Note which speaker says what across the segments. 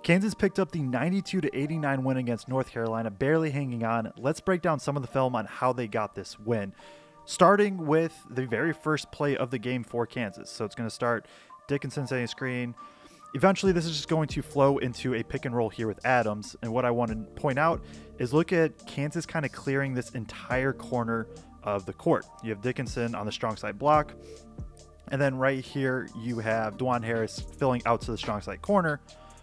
Speaker 1: Kansas picked up the 92-89 win against North Carolina, barely hanging on. Let's break down some of the film on how they got this win, starting with the very first play of the game for Kansas. So it's going to start Dickinson setting a screen. Eventually, this is just going to flow into a pick and roll here with Adams. And what I want to point out is look at Kansas kind of clearing this entire corner of the court. You have Dickinson on the strong side block. And then right here, you have Dwan Harris filling out to the strong side corner.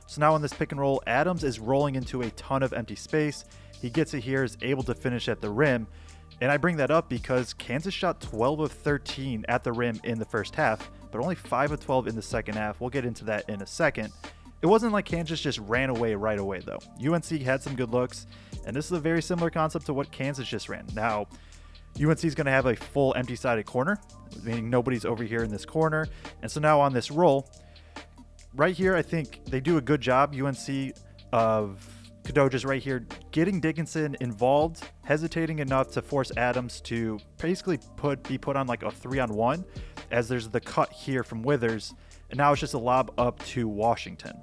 Speaker 1: So now in this pick and roll, Adams is rolling into a ton of empty space. He gets it here, is able to finish at the rim. And I bring that up because Kansas shot 12 of 13 at the rim in the first half, but only 5 of 12 in the second half. We'll get into that in a second. It wasn't like Kansas just ran away right away, though. UNC had some good looks, and this is a very similar concept to what Kansas just ran. Now, UNC is going to have a full empty-sided corner, meaning nobody's over here in this corner. And so now on this roll, right here, I think they do a good job, UNC, of Kadoja's right here, getting Dickinson involved, hesitating enough to force Adams to basically be put on like a 3-on-1, as there's the cut here from Withers, and now it's just a lob up to Washington.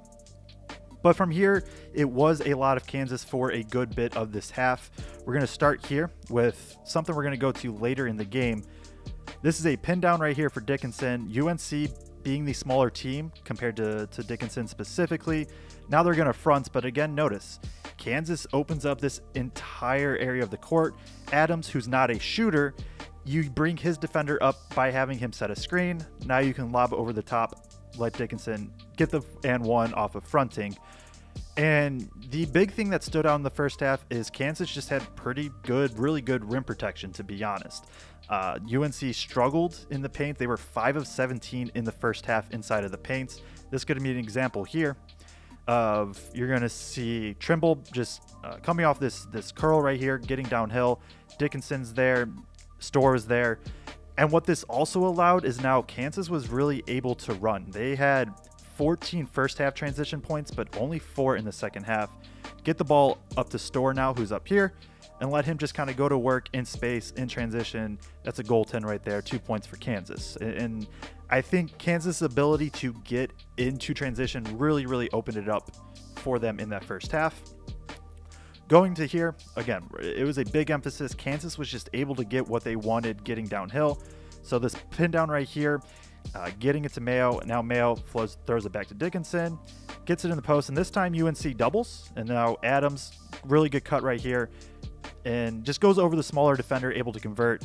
Speaker 1: But from here, it was a lot of Kansas for a good bit of this half. We're going to start here with something we're going to go to later in the game. This is a pin down right here for Dickinson. UNC being the smaller team compared to Dickinson specifically. Now they're going to front, but again, notice Kansas opens up this entire area of the court. Adams, who's not a shooter, you bring his defender up by having him set a screen. Now you can lob over the top, let Dickinson get the and one off of fronting. And the big thing that stood out in the first half is Kansas just had pretty good, really good rim protection, to be honest. UNC struggled in the paint. They were 5 of 17 in the first half inside of the paint. This could be an example here of you're going to see Trimble just coming off this curl right here, getting downhill. Dickinson's there, Store's there. And what this also allowed is now Kansas was really able to run. They had 14 first half transition points, but only 4 in the second half. Get the ball up to Store now, who's up here, and let him just kind of go to work in space, in transition. That's a goaltend right there, 2 points for Kansas. And I think Kansas' ability to get into transition really, really opened it up for them in that first half. Going to here, again, it was a big emphasis. Kansas was just able to get what they wanted getting downhill. So this pin down right here, getting it to Mayo. Now Mayo throws it back to Dickinson, gets it in the post, and this time UNC doubles. And now Adams, really good cut right here, and just goes over the smaller defender, able to convert.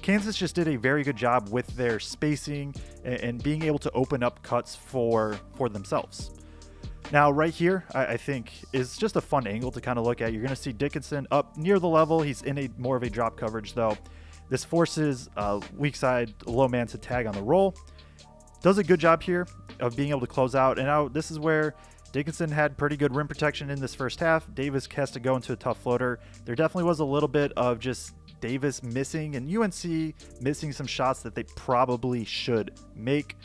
Speaker 1: Kansas just did a very good job with their spacing and being able to open up cuts for themselves. Now right here, I think is just a fun angle to kind of look at. You're going to see Dickinson up near the level. He's in a more of a drop coverage though. This forces weak side low man to tag on the roll. Does a good job here of being able to close out. And now this is where Dickinson had pretty good rim protection in this first half. Davis has to go into a tough floater. There definitely was a little bit of just Davis missing and UNC missing some shots that they probably should make.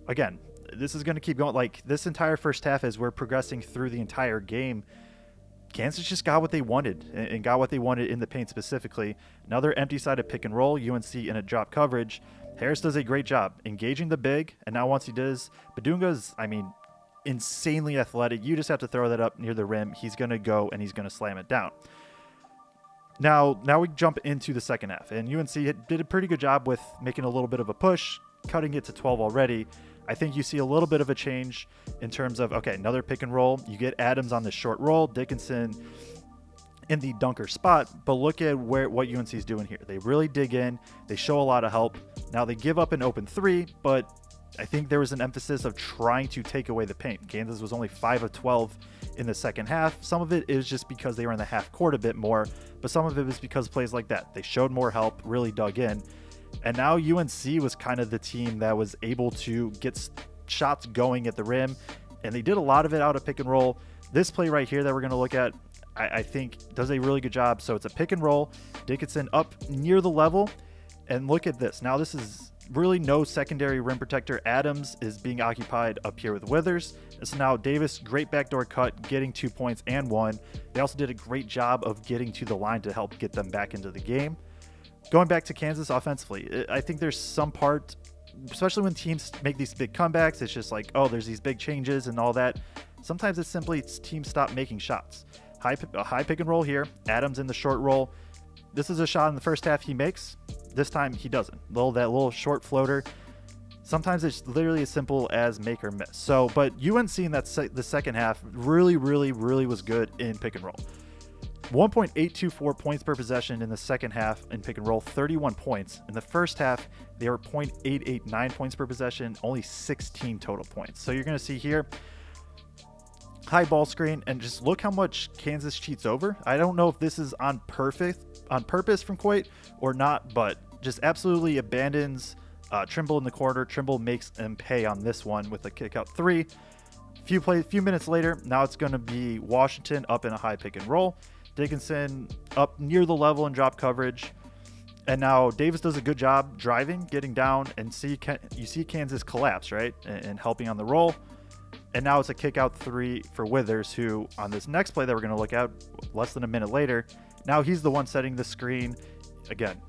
Speaker 1: Again, this is going to keep going. Like this entire first half, as we're progressing through the entire game, Kansas just got what they wanted and got what they wanted in the paint specifically. Another empty-sided pick and roll, UNC in a drop coverage. Harris does a great job engaging the big, and now once he does, Badunga's, I mean, insanely athletic. You just have to throw that up near the rim. He's going to go and he's going to slam it down. Now we jump into the second half, and UNC did a pretty good job with making a little bit of a push, cutting it to 12 already. I think you see a little bit of a change in terms of, okay, another pick and roll. You get Adams on this short roll, Dickinson in the dunker spot, but look at what UNC is doing here. They really dig in. They show a lot of help. Now they give up an open 3, but I think there was an emphasis of trying to take away the paint. Kansas was only 5 of 12 in the second half. Some of it is just because they were in the half court a bit more, but some of it was because plays like that. They showed more help, really dug in. And now UNC was kind of the team that was able to get shots going at the rim, and they did a lot of it out of pick and roll. This play right here that we're going to look at, I think does a really good job. So it's a pick and roll, Dickinson up near the level, and look at this. Now this is really no secondary rim protector. Adams is being occupied up here with Withers. So now Davis, great backdoor cut, getting 2 points and 1. They also did a great job of getting to the line to help get them back into the game. Going back to Kansas offensively, I think there's some part, especially when teams make these big comebacks, it's just like, oh, there's these big changes and all that. Sometimes it's simply teams stop making shots. High pick and roll here. Adams in the short roll. This is a shot in the first half he makes. This time he doesn't. That little short floater. Sometimes it's literally as simple as make or miss. So, but UNC in the second half really was good in pick and roll. 1.824 points per possession in the second half in pick and roll, 31 points. In the first half, they were 0.889 points per possession, only 16 total points. So you're going to see here, high ball screen, and just look how much Kansas cheats over. I don't know if this is on purpose from Coit or not, but just absolutely abandons Trimble in the corner. Trimble makes him pay on this one with a kick out three. Few minutes later, now it's going to be Washington up in a high pick and roll. Dickinson up near the level and drop coverage. And now Davis does a good job driving, getting down, and you see Kansas collapse, right? And helping on the roll. And now it's a kick out three for Withers, who on this next play that we're going to look at less than a minute later, now he's the one setting the screen. Again,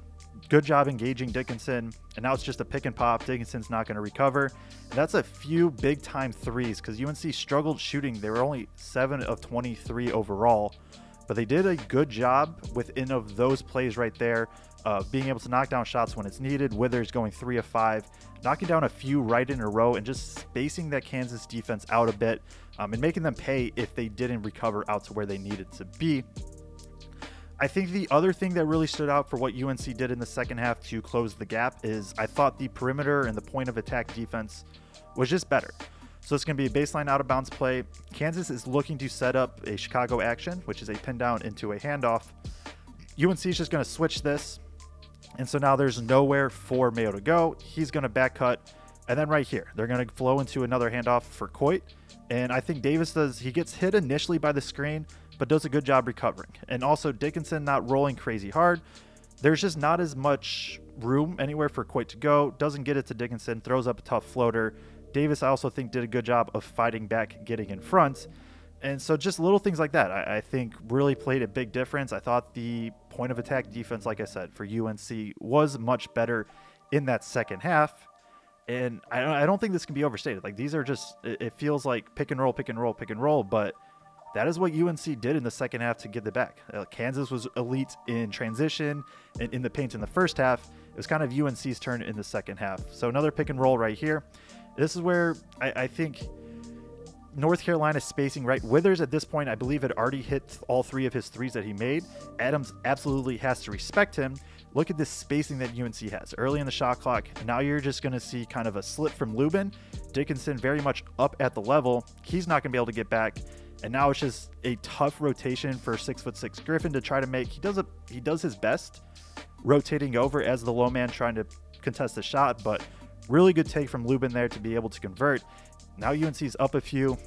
Speaker 1: good job engaging Dickinson. And now it's just a pick and pop. Dickinson's not going to recover. And that's a few big time threes because UNC struggled shooting. They were only 7 of 23 overall. But they did a good job within of those plays right there, being able to knock down shots when it's needed. Withers going 3 of 5, knocking down a few right in a row, and just spacing that Kansas defense out a bit, and making them pay if they didn't recover out to where they needed to be. I think the other thing that really stood out for what UNC did in the second half to close the gap is I thought the perimeter and the point of attack defense was just better. So it's going to be a baseline out of bounds play. Kansas is looking to set up a Chicago action, which is a pin down into a handoff. UNC is just going to switch this. And so now there's nowhere for Mayo to go. He's going to back cut. And then right here, they're going to flow into another handoff for Coit. And I think Davis he gets hit initially by the screen, but does a good job recovering. And also Dickinson not rolling crazy hard. There's just not as much room anywhere for Coit to go. Doesn't get it to Dickinson, throws up a tough floater. Davis, I also think, did a good job of fighting back, getting in front. And so just little things like that, I think, really played a big difference. I thought the point of attack defense, like I said, for UNC was much better in that second half. And I don't think this can be overstated. Like, these are just, it feels like pick and roll, pick and roll, pick and roll. But that is what UNC did in the second half to get the back. Kansas was elite in transition and in the paint in the first half. It was kind of UNC's turn in the second half. So another pick and roll right here. This is where I think North Carolina's spacing, right? Withers at this point, I believe, had already hit all 3 of his threes that he made. Adams absolutely has to respect him. Look at this spacing that UNC has early in the shot clock. Now you're just going to see kind of a slip from Lubin. Dickinson very much up at the level. He's not going to be able to get back. And now it's just a tough rotation for 6'6" Griffin to try to make. He does his best rotating over as the low man trying to contest the shot, but really good take from Lubin there to be able to convert. Now UNC's up a few.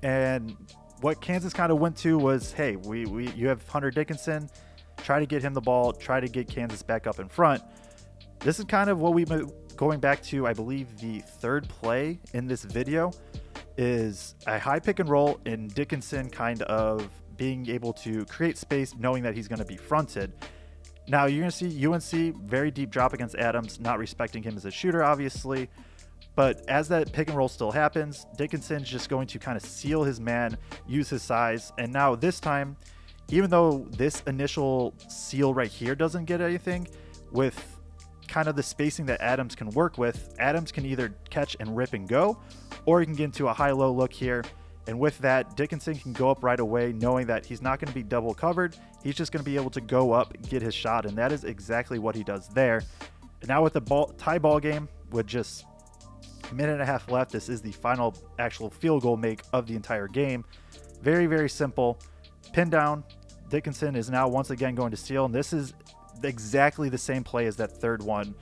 Speaker 1: And what Kansas kind of went to was, hey, you have Hunter Dickinson. Try to get him the ball. Try to get Kansas back up in front. This is kind of what we've been going back to, I believe, the third play in this video is a high pick and roll and Dickinson kind of being able to create space knowing that he's going to be fronted. Now you're going to see UNC very deep drop against Adams, not respecting him as a shooter, obviously. But as that pick and roll still happens, Dickinson's just going to kind of seal his man, use his size. And now this time, even though this initial seal right here doesn't get anything, with kind of the spacing that Adams can work with, Adams can either catch and rip and go, or he can get into a high-low look here. And with that, Dickinson can go up right away, knowing that he's not going to be double covered. He's just going to be able to go up, get his shot, and that is exactly what he does there. And now with the tie ball game, with just a minute and a half left, this is the final actual field goal make of the entire game. Very, very simple. Pin down. Dickinson is now once again going to steal, and this is exactly the same play as that third one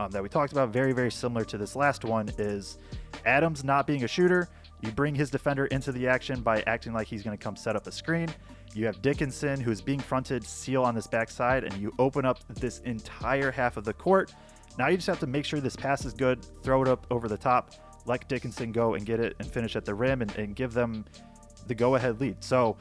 Speaker 1: that we talked about. Very, very similar to this last one is Adams not being a shooter. You bring his defender into the action by acting like he's going to come set up a screen. You have Dickinson, who's being fronted, seal on this backside, and you open up this entire half of the court. Now you just have to make sure this pass is good, throw it up over the top, let Dickinson go and get it and finish at the rim and give them the go-ahead lead. So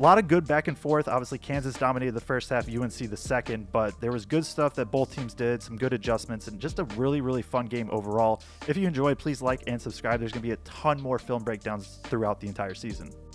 Speaker 1: A lot of good back and forth. Obviously, Kansas dominated the first half, UNC the second, but there was good stuff that both teams did, some good adjustments, and just a really, really fun game overall. If you enjoyed, please like and subscribe. There's going to be a ton more film breakdowns throughout the entire season.